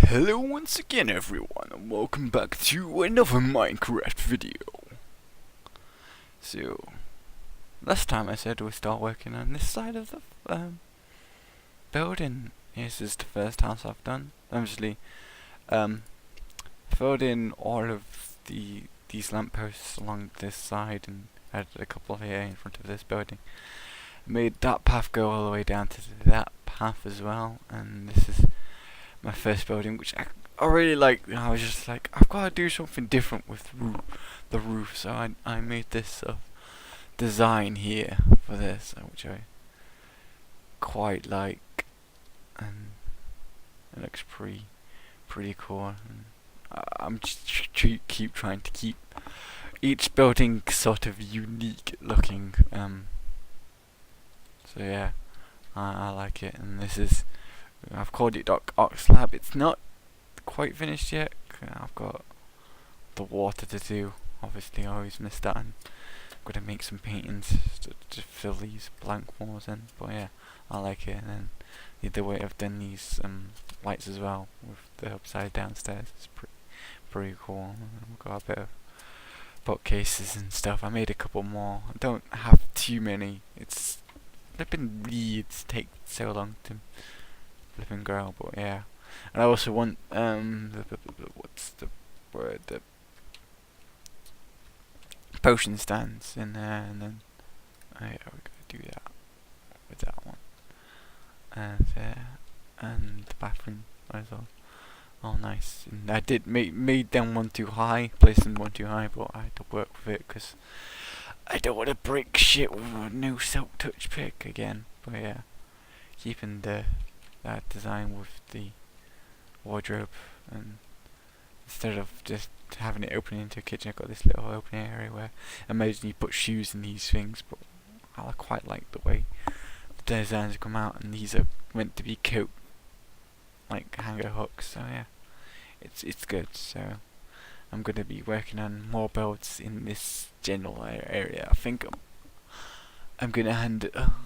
Hello once again everyone, and welcome back to another Minecraft video. So, last time I said we'd start working on this side of the building. This is the first house I've done. Obviously, filled in all of these lampposts along this side and added a couple here in front of this building. Made that path go all the way down to that path as well, and this is my first building, which I really like. I was just like, I've got to do something different with the roof, so I made this design here for this, which I quite like, and it looks pretty cool. And I'm just keep trying to keep each building sort of unique looking. So yeah, I like it, and this is. I've called it Ox Lab. It's not quite finished yet. I've got the water to do. Obviously, I always miss that. And I'm gonna make some paintings to fill these blank walls in. But yeah, I like it. And then the way I've done these lights as well with the upside down stairs is pretty cool. I've got a bit of bookcases and stuff. I made a couple more. I don't have too many. It's flipping reeds take so long to flipping grow, but yeah. And I also want what's the word? The potion stands in there, and then we're gonna do that with that one, and and the bathroom as well. Oh, nice. And I did made them one too high, placed them one too high, but I had to work with it because I don't want to break shit with a new silk touch pick again. But yeah, keeping that design with the wardrobe, and instead of just having it open into a kitchen, I've got this little open area where imagine you put shoes in these things, but I quite like the way the designs come out, and these are meant to be coat like hanger hooks, so yeah, it's good. So I'm gonna be working on more builds in this general area. I think I'm gonna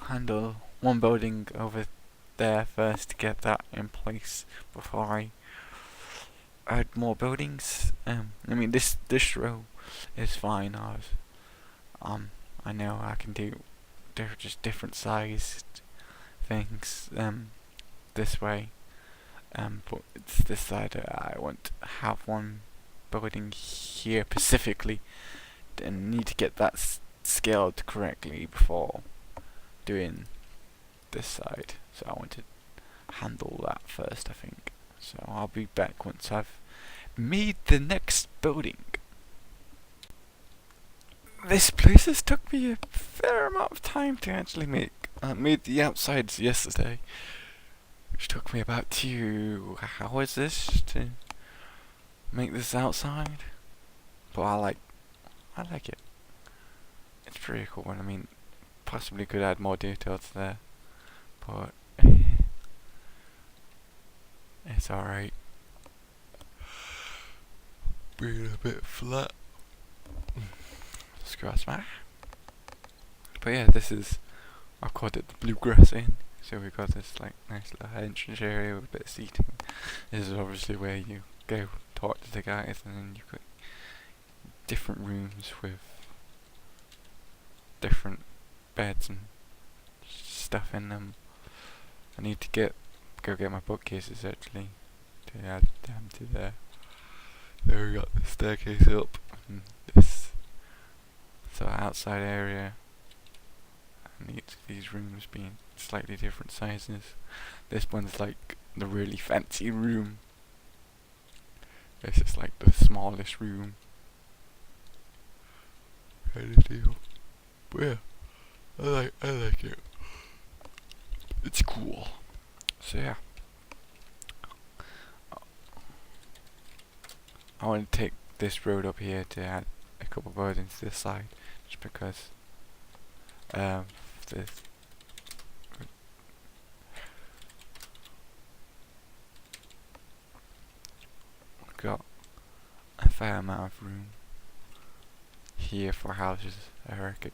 handle one building over there first to get that in place before I add more buildings. I mean this row is fine. I know I can do just different sized things this way. But it's this side I want to have one building here specifically, and need to get that scaled correctly before doing this side. So I want to handle that first, I think. So I'll be back once I've made the next building. This place has took me a fair amount of time to actually make. I made the outsides yesterday, which took me about 2 hours to make this outside. But I like it. It's pretty cool. I mean, possibly could add more details there, but it's alright. Being a bit flat. Scratch smash. But yeah, this is, I've called it the bluegrass inn. So we've got this like nice little entrance area with a bit of seating. This is obviously where you go talk to the guys, and then you've got different rooms with different beds and stuff in them. I need to go get my bookcases actually to add them to there. There we got the staircase up, and this outside area, and each of these rooms being slightly different sizes. This one's like the really fancy room. This is like the smallest room kind of deal. But yeah, I like it. It's cool. So yeah, I want to take this road up here to add a couple buildings to this side, just because this got a fair amount of room here for houses, I reckon.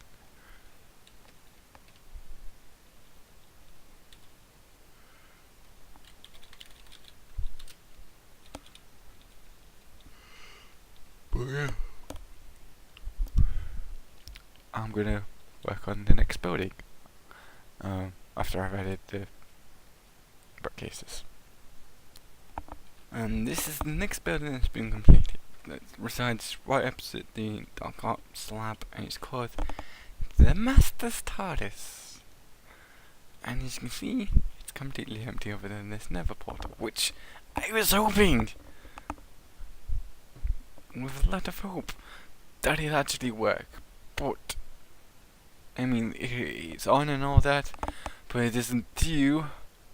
But yeah, I'm gonna work on the next building after I've added the bookcases. And this is the next building that's been completed. It resides right opposite the dark art slab, and it's called the Master's TARDIS. And as you can see, it's completely empty other than this nether portal, which I was hoping, with a lot of hope, that it actually work. But I mean, it's on and all that, but it doesn't do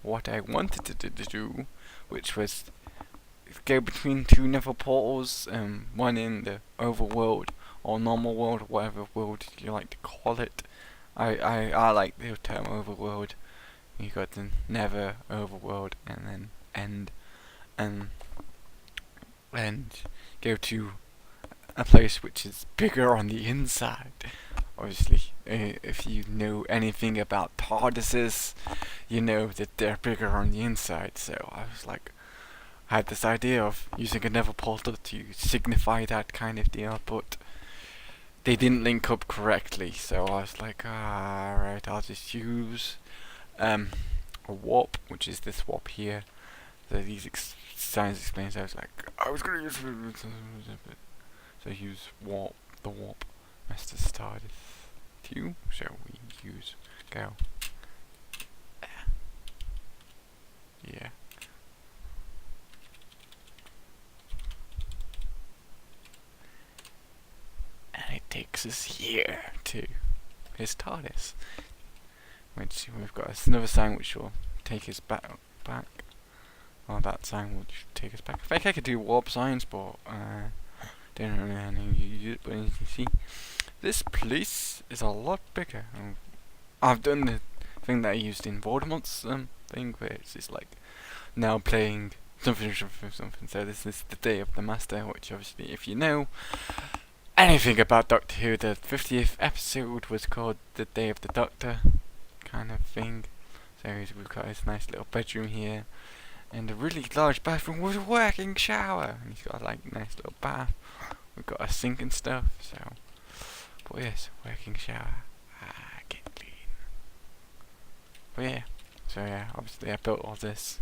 what I wanted it to do, which was go between two nether portals, one in the overworld or normal world, whatever world you like to call it. I like the term overworld. You got the nether overworld, and then end, and go to a place which is bigger on the inside. Obviously, if you know anything about TARDISes, you know that they're bigger on the inside. So I was like, I had this idea of using a nether portal to signify that kind of deal, but they didn't link up correctly. So I was like, alright, I'll just use a warp, which is this warp here. So these signs explain. So I was like, I was gonna use. So use warp, the warp. Master TARDIS 2. Shall we use go? Yeah. And it takes us here to his TARDIS, which we've got another sign which will take us back. Oh, that sign will take us back. I think I could do warp signs, but don't really know how to use it. But as you can see, this place is a lot bigger. I've done the thing that I used in Voldemort's thing, where it's just like now playing something. So this is the Day of the Master, which obviously, if you know anything about Doctor Who, the 50th episode was called the Day of the Doctor, kind of thing. So we've got his nice little bedroom here, and a really large bathroom with a working shower. And he's got a like nice little bath. We've got a sink and stuff. So, but yes, working shower. Get clean. But yeah, so yeah, obviously I built all this.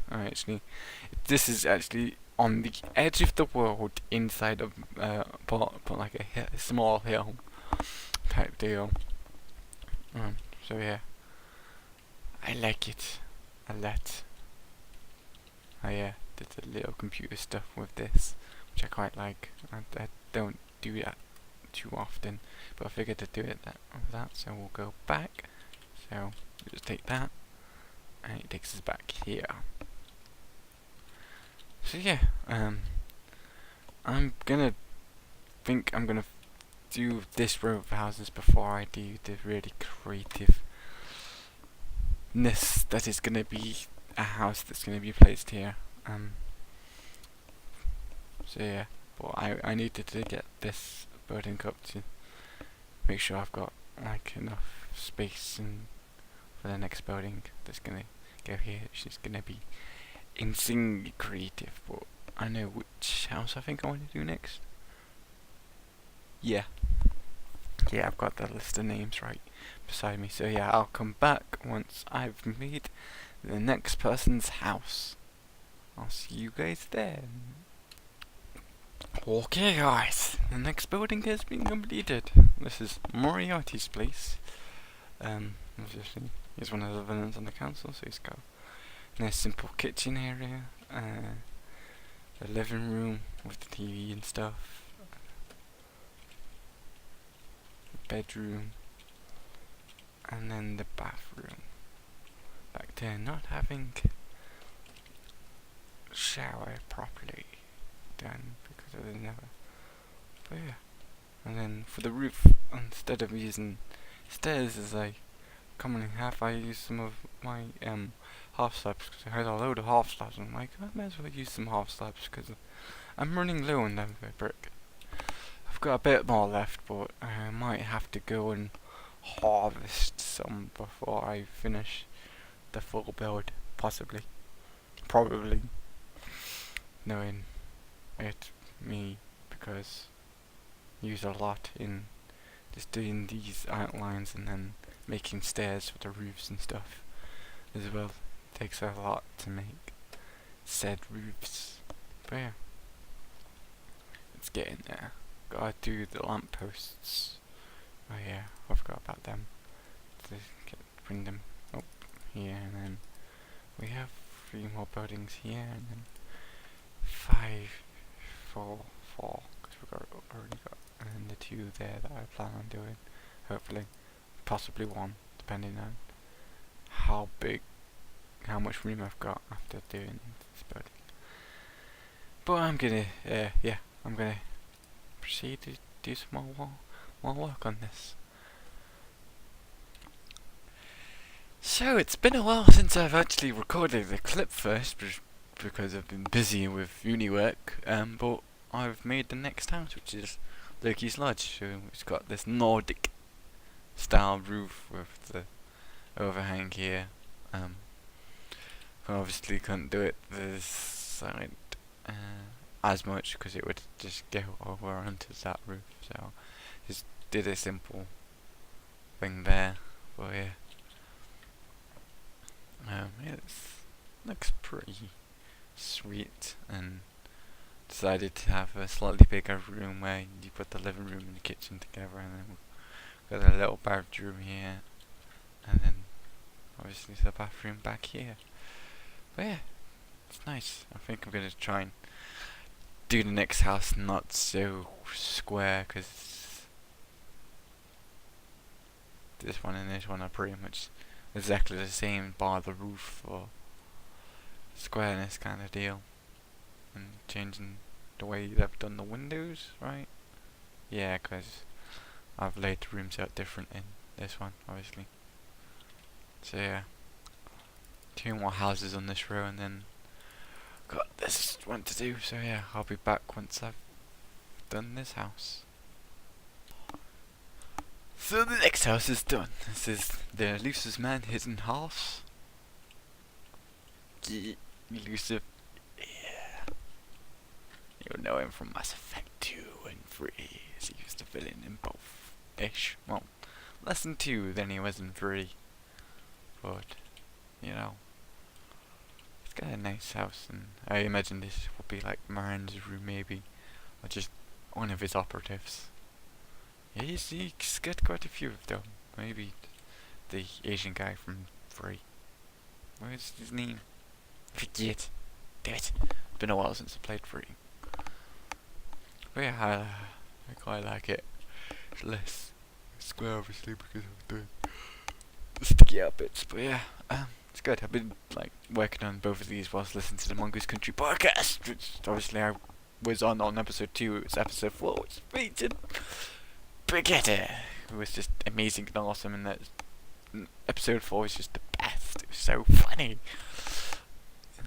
This is actually on the edge of the world, inside of but like a small hill type deal. So yeah, I like it a lot. Oh yeah, did the little computer stuff with this, which I quite like. I don't do that too often, but I figured to do it with that. So we'll go back. So just take that, and it takes us back here. So yeah, I'm gonna do this row of houses before I do the really creativeness that is gonna be a house that's gonna be placed here. So yeah, but I needed to get this building up to make sure I've got like enough space and for the next building that's gonna go here. It's just gonna be insanely creative, but I know which house I think I want to do next. Yeah, I've got the list of names right beside me. So yeah, I'll come back once I've made the next person's house. I'll see you guys then. Okay guys, the next building has been completed. This is Moriarty's place. Obviously he's one of the villains on the council, so he's got a nice simple kitchen area, the living room with the TV and stuff, the bedroom, and then the bathroom. Back there not having shower properly done because of the never. But yeah, and then for the roof, instead of using stairs as I commonly have, I use some of my half slabs, because I had a load of half slabs. I'm like, I might as well use some half slabs because I'm running low on them brick. I've got a bit more left, but I might have to go and harvest some before I finish the full build, possibly, probably, knowing me, because use a lot in just doing these outlines and then making stairs for the roofs and stuff as well. It takes a lot to make said roofs. But yeah, it's getting there. Gotta do the lampposts. Oh yeah, I forgot about them. Bring them up here, and then we have 3 more buildings here, and then 5, 4, 4, because already got, and then the 2 there that I plan on doing, hopefully, possibly 1, depending on how much room I've got after doing this building. But I'm gonna, I'm gonna proceed to do some more work on this. So it's been a while since I've actually recorded the clip first, because I've been busy with uni work, but I've made the next house, which is Loki's Lodge. So it's got this Nordic style roof with the overhang here. Obviously couldn't do it this side as much because it would just go over onto that roof, so just did a simple thing there. But yeah, it looks pretty sweet, and decided to have a slightly bigger room where you put the living room and the kitchen together, and then we've got a little bathroom here, and then obviously the bathroom back here. But yeah, it's nice. I think I'm gonna try and do the next house not so square, because this one and this one are pretty much exactly the same bar the roof, or squareness kind of deal, and changing the way they've done the windows, right? Yeah, because I've laid the rooms out different in this one, obviously. So yeah, 2 more houses on this row, and then got this one to do. So yeah, I'll be back once I've done this house. So the next house is done. This is the elusive man hidden house. Elusive. Yeah. You'll know him from Mass Effect 2 and 3, as he used to villain in both ish. Well, less than 2 than he was in 3. But, you know, he's got a nice house, and I imagine this will be like Moran's room, maybe, or just one of his operatives. Yeah, he's got quite a few of them. Maybe the Asian guy from 3. What's his name? Forget. Damn it. It's been a while since I played 3. But yeah, I quite like it. It's less square, obviously, because of the sticky out bits. But yeah, it's good. I've been like working on both of these whilst listening to the Mongoose Country podcast, which obviously I was on episode 2. It's episode 4, which featured Brigitte. It was just amazing and awesome, and that episode 4 was just the best. It was so funny.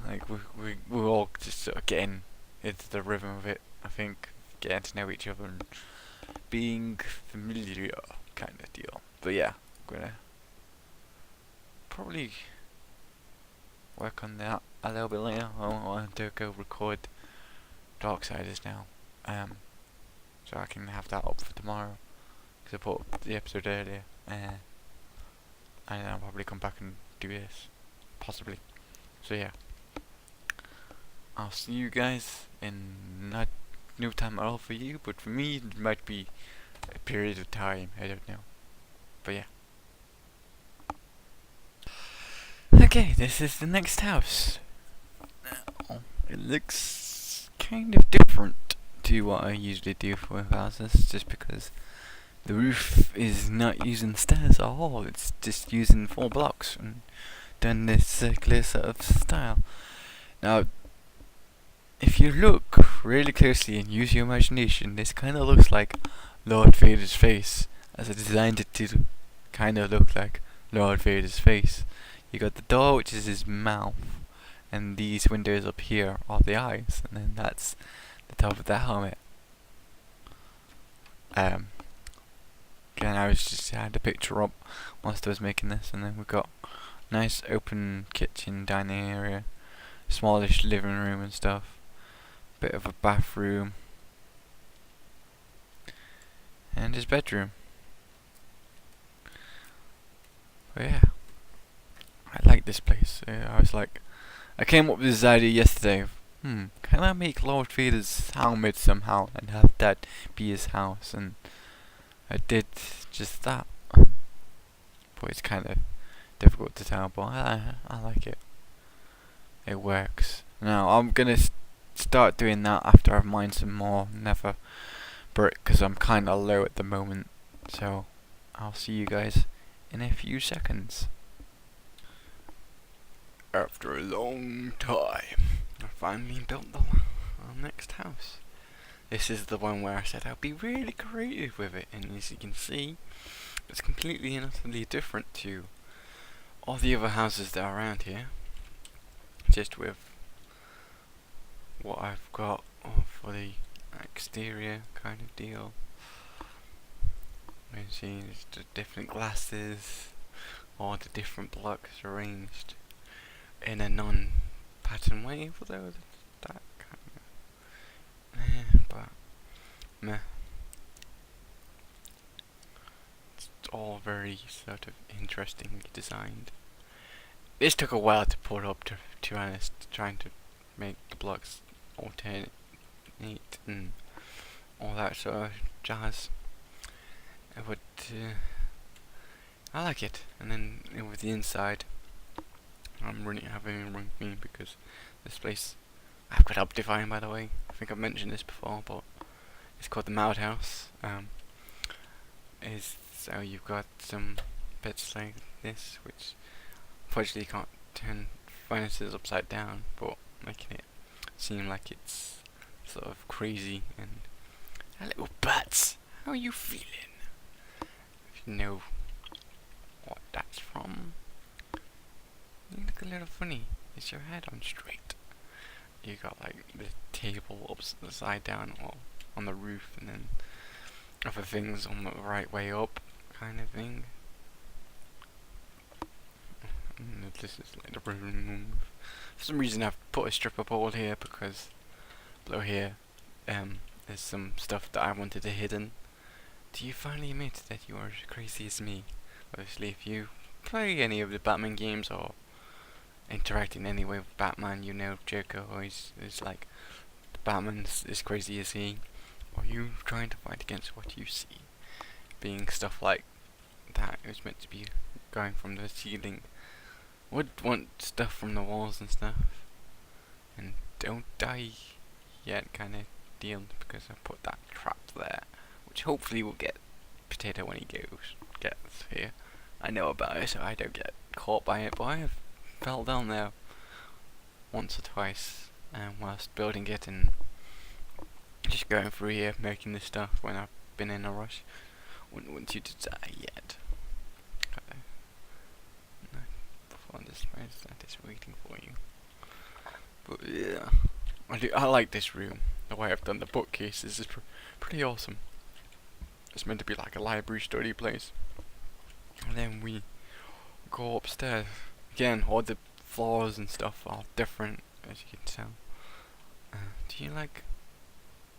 Like we all just sort of getting into the rhythm of it. I think getting to know each other and being familiar kind of deal. But yeah, I'm gonna probably work on that a little bit later. I want to go record Darksiders now, so I can have that up for tomorrow, because I put up the episode earlier, and I'll probably come back and do this, possibly. So yeah, I'll see you guys in not no time at all for you, but for me it might be a period of time, I don't know. But yeah. Okay, this is the next house. Now, it looks kind of different to what I usually do for houses, just because the roof is not using stairs at all. It's just using 4 blocks and done this circular sort of style. Now, if you look really closely and use your imagination, this kind of looks like Lord Vader's face, as I designed it to kind of look like Lord Vader's face. You got the door, which is his mouth, and these windows up here are the eyes, and then that's the top of the helmet. Again, I had the picture up whilst I was making this, and then we've got nice open kitchen, dining area, smallish living room and stuff, bit of a bathroom, and his bedroom. But yeah, I like this place. I was like, I came up with this idea yesterday of, can I make Lord Vader's helmet somehow and have that be his house? And I did just that. But it's kind of difficult to tell, but I like it. It works. Now I'm gonna start doing that after I've mined some more Nether brick, because I'm kind of low at the moment. So I'll see you guys in a few seconds. After a long time, I finally built our next house. This is the one where I said I'd be really creative with it, and as you can see, it's completely and utterly different to all the other houses that are around here. Just with what I've got for the exterior kind of deal. You see, there's the different glasses, or the different blocks arranged in a non-pattern way, although that kind of, but meh. It's all very sort of interestingly designed. This took a while to put up, to be honest, trying to make the blocks alternate and all that sort of jazz. But I like it. And then with the inside, I'm really having a run me because this place, I've got Optifine, by the way. I think I've mentioned this before, but it's called the Mad House. So you've got some bits like this, which unfortunately you can't turn finances upside down, but making it seem like it's sort of crazy. And hello, butts. How are you feeling? If you know what that's from. You look a little funny. Is your head on straight? You got like the table upside down or on the roof, and then other things on the right way up, kind of thing. And this is like the room. For some reason, I've put a stripper pole here because below here, there's some stuff that I wanted to hidden. Do you finally admit that you are as crazy as me? Obviously, if you play any of the Batman games or interact in any way with Batman, you know Joker always is like, Batman's as crazy as he. Or you trying to fight against what you see, being stuff like that. It was meant to be going from the ceiling. Would want stuff from the walls and stuff, and don't die yet kind of deal, because I put that trap there, which hopefully will get Potato when he gets here. I know about it, so I don't get caught by it, but I have fell down there once or twice whilst building it and just going through here making this stuff when I've been in a rush. Wouldn't want you to die yet. No, before this place that is waiting for you. But yeah, I like this room. The way I've done the bookcases is pretty awesome. It's meant to be like a library study place. And then we go upstairs. Again, all the floors and stuff are different, as you can tell. Do you like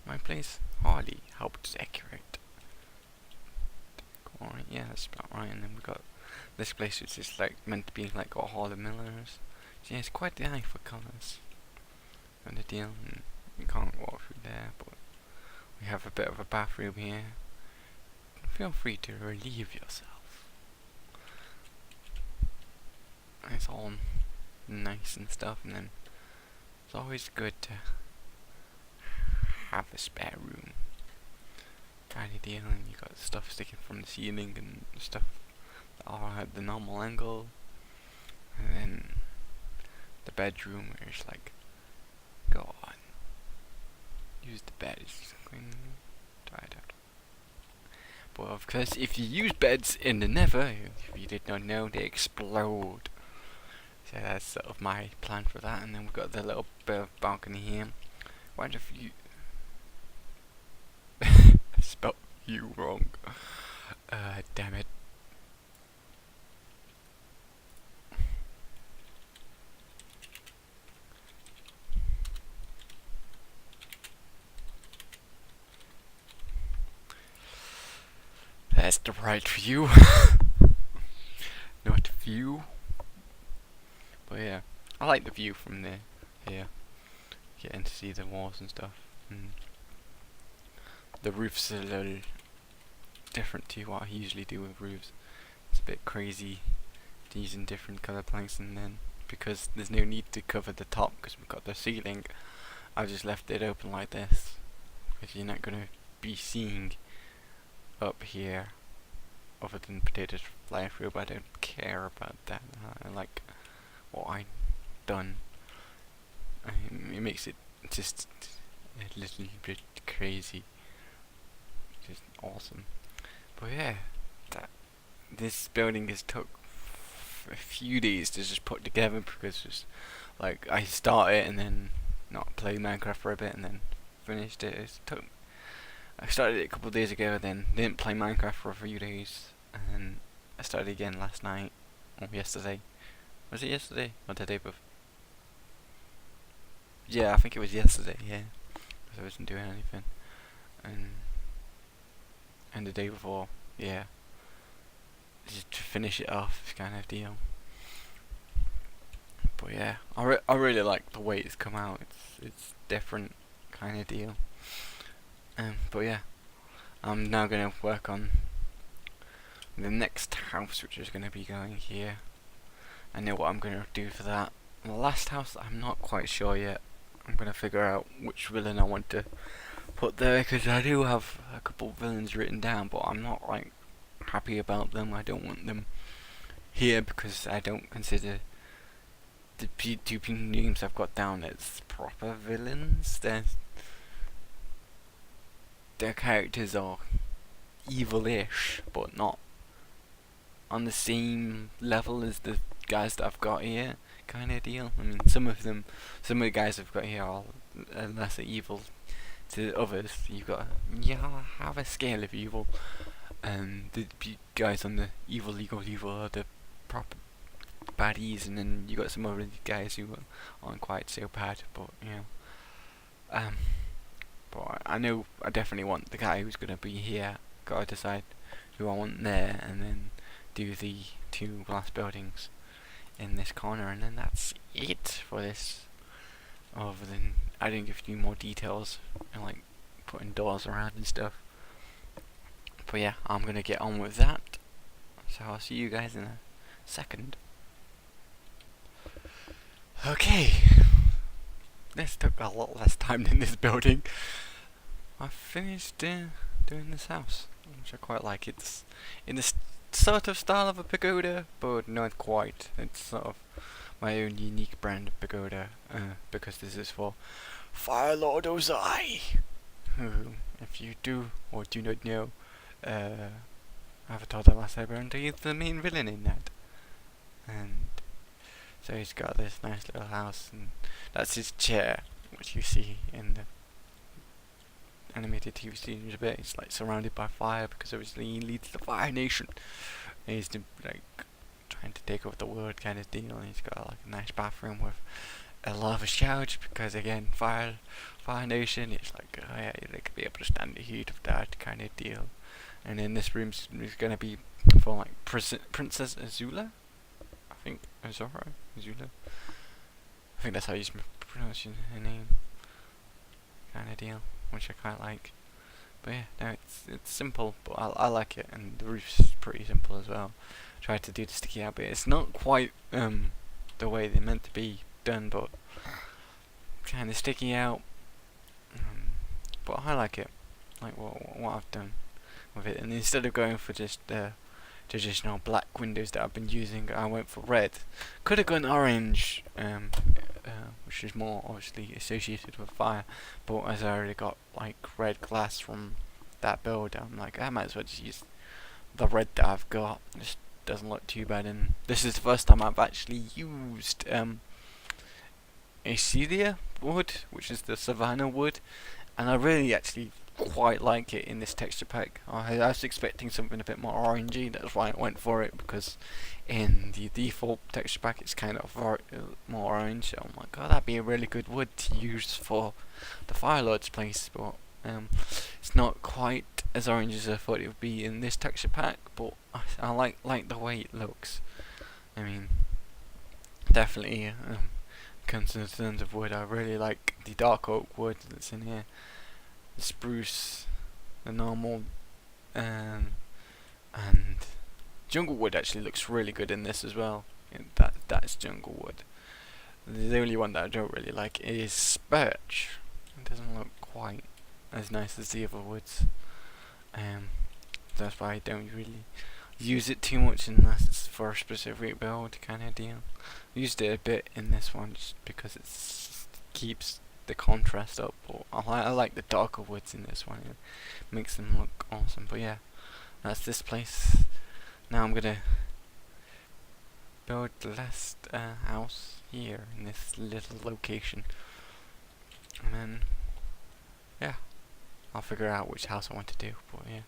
my place? Hardly helped decorate. Alright, yeah, that's about right. And then we got this place, which is like meant to be like a hall of millers. So yeah, it's quite the eye for colours. And the deal, and you can't walk through there, but we have a bit of a bathroom here. Feel free to relieve yourself. It's all nice and stuff, and then it's always good to have a spare room kind of deal. And you got stuff sticking from the ceiling and stuff that are at the normal angle, and then the bedroom where it's like, go on, use the bed. It's just going tired out. But of course, if you use beds in the Nether, if you did not know, they explode. So that's sort of my plan for that. And then we've got the little bit of balcony here. Why if you I spelled you wrong? Damn it. guys the right view. Not view. But yeah, I like the view from there. Here, getting to see the walls and stuff. And the roof's a little different to what I usually do with roofs. It's a bit crazy using different colour planks, and then because there's no need to cover the top because we've got the ceiling, I just left it open like this because you're not going to be seeing up here other than potatoes flying through, but I don't care about that. I like what I've done. It makes it just a little bit crazy, just awesome. But yeah, this building has took a few days to just put together because just like I started and then not played Minecraft for a bit and then finished it. I started it a couple of days ago, then didn't play Minecraft for a few days, and then I started again last night or yesterday. Was it yesterday or the day before? Yeah, I think it was yesterday. Yeah, because I wasn't doing anything, and the day before, yeah, just to finish it off kind of deal. But yeah, I really like the way it's come out. It's different kind of deal. But yeah, I'm now gonna work on the next house, which is gonna be going here. I know what I'm gonna do for that. The last house, I'm not quite sure yet. I'm gonna figure out which villain I want to put there, because I do have a couple villains written down, but I'm not like happy about them. I don't want them here because I don't consider the two names I've got down as proper villains. Their characters are evil-ish, but not on the same level as the guys that I've got here, kind of deal. I mean, some of the guys I've got here are lesser evil to others. You have a scale of evil, and the guys on the evil are the proper baddies, and then you got some other guys who aren't quite so bad, but you know. But I know I definitely want the guy who's gonna be here. Gotta decide who I want there, and then do the two glass buildings in this corner, and then that's it for this. Other than I didn't give you more details and like putting doors around and stuff. But yeah, I'm gonna get on with that. So I'll see you guys in a second. Okay. This took a lot less time than this building. I finished doing this house, which I quite like. It's in the sort of style of a pagoda, but not quite. It's sort of my own unique brand of pagoda, because this is for Fire Lord Ozai, who, if you do or do not know, Avatar: The Last Airbender, he's the main villain in that. And so he's got this nice little house, and that's his chair, which you see in the animated TV series a bit. He's like surrounded by fire because obviously he leads the Fire Nation. And he's like trying to take over the world kind of deal. And he's got like a nice bathroom with a lava shower because again, Fire Nation. It's like oh yeah, they could be able to stand the heat of that kind of deal. And then this room's gonna be for like Princess Azula. I think Azura. I think that's how you pronounce her name. Kind of deal, which I quite like. But yeah, no, it's simple, but I like it, and the roof's pretty simple as well. Tried to do the sticky out bit. It's not quite the way they're meant to be done, but kind of sticky out. But I like it, like what I've done with it. And instead of going for just the traditional black windows that I've been using, I went for red. Could have gone orange, which is more obviously associated with fire, but as I already got like red glass from that build, I'm like I might as well just use the red that I've got. It just doesn't look too bad, and this is the first time I've actually used Acedia wood, which is the Savannah wood, and I really actually quite like it in this texture pack. I was expecting something a bit more orangey, that's why I went for it, because in the default texture pack it's kind of more orange. So I'm like, oh, that'd be a really good wood to use for the Fire Lord's place, but It's not quite as orange as I thought it would be in this texture pack, but I like the way it looks. I mean, definitely concerns of wood. I really like the dark oak wood that's in here, the spruce, the normal, and jungle wood actually looks really good in this as well. That's jungle wood. The only one that I don't really like is birch. It doesn't look quite as nice as the other woods. That's why I don't really use it too much unless it's for a specific build kind of deal. I used it a bit in this one just because it keeps the contrast up, but I like the darker woods in this one. It makes them look awesome. But yeah, that's this place. Now I'm gonna build the last house here in this little location, and then yeah, I'll figure out which house I want to do. But yeah,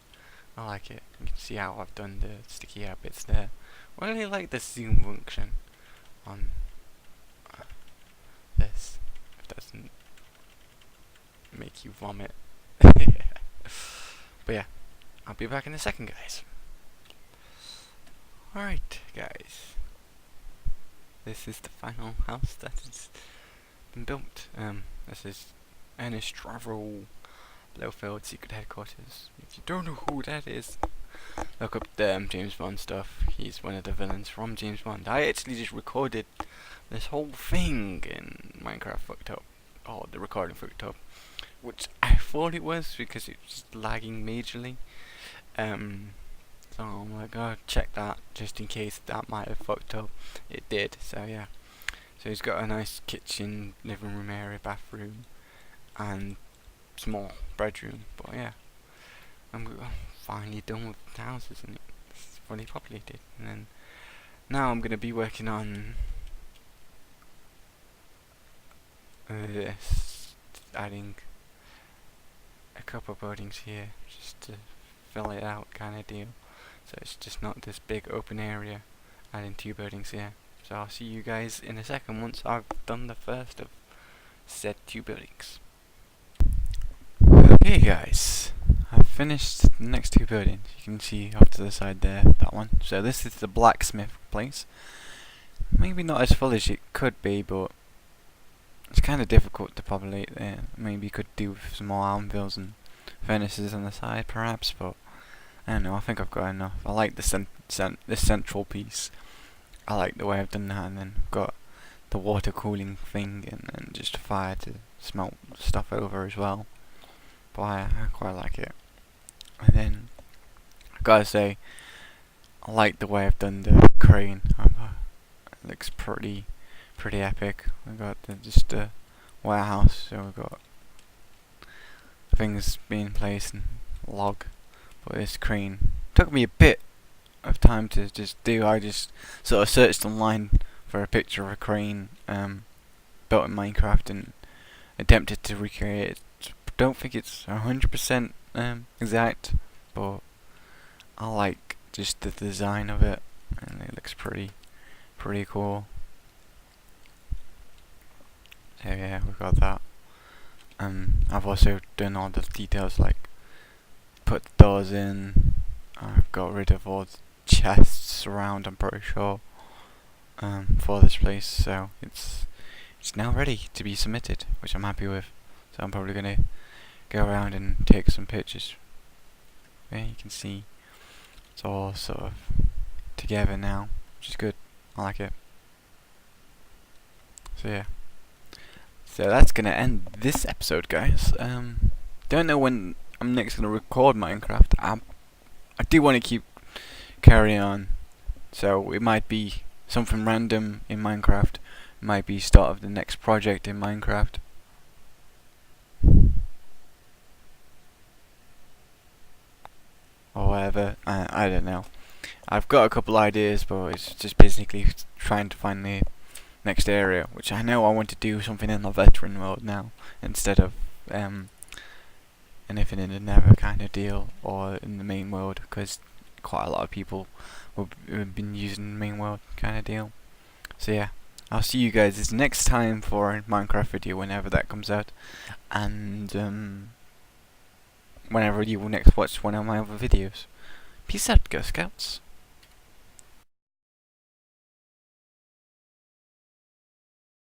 I like it. You can see how I've done the sticky out bits there. I really like the zoom function on this. If that doesn't make you vomit. But yeah, I'll be back in a second, guys. Alright, guys. This is the final house that has been built. This is Ernest Travel Blowfield Secret Headquarters. If you don't know who that is, look up the James Bond stuff. He's one of the villains from James Bond. I actually just recorded this whole thing in Minecraft fucked up. Oh, the recording fucked up. Which I thought it was because it was lagging majorly. So I'm like, oh, check that just in case that might have fucked up. It did, so yeah. So he's got a nice kitchen, living room area, bathroom, and small bedroom. But yeah, I'm finally done with the houses and it's fully populated. And then now I'm gonna be working on this, adding a couple of buildings here just to fill it out, kind of deal. So it's just not this big open area, adding 2 buildings here. So I'll see you guys in a second once I've done the first of said 2 buildings. Okay guys, I've finished the next 2 buildings. You can see off to the side there, that one. So this is the blacksmith place. Maybe not as full as it could be, but it's kind of difficult to populate there. Maybe you could do with some more anvils and furnaces on the side perhaps, but I don't know, I think I've got enough. I like the this central piece. I like the way I've done that, and then I've got the water cooling thing and just a fire to smelt stuff over as well. But I quite like it. And then I gotta say, I like the way I've done the crane. It looks pretty epic. We've got just a warehouse, so we've got things being placed and log. But this crane took me a bit of time to just do. I just sort of searched online for a picture of a crane built in Minecraft and attempted to recreate it. Don't think it's 100% exact, but I like just the design of it, and it looks pretty cool. So yeah, we've got that. I've also done all the details, like put the doors in. I've got rid of all the chests around, I'm pretty sure, for this place. So it's now ready to be submitted, which I'm happy with. So I'm probably gonna go around and take some pictures. Yeah, you can see it's all sort of together now, which is good. I like it. So yeah. So that's gonna end this episode, guys. Don't know when I'm next gonna record Minecraft. I do want to keep carrying on, so it might be something random in Minecraft. It might be start of the next project in Minecraft. Or whatever. I don't know. I've got a couple ideas, but it's just basically trying to find the next area, which I know I want to do something in the veteran world now instead of anything in the Nether kind of deal or in the main world, because quite a lot of people have been using the main world kind of deal. So yeah, I'll see you guys next time for a Minecraft video whenever that comes out, and whenever you will next watch one of my other videos. Peace out, Girl Scouts.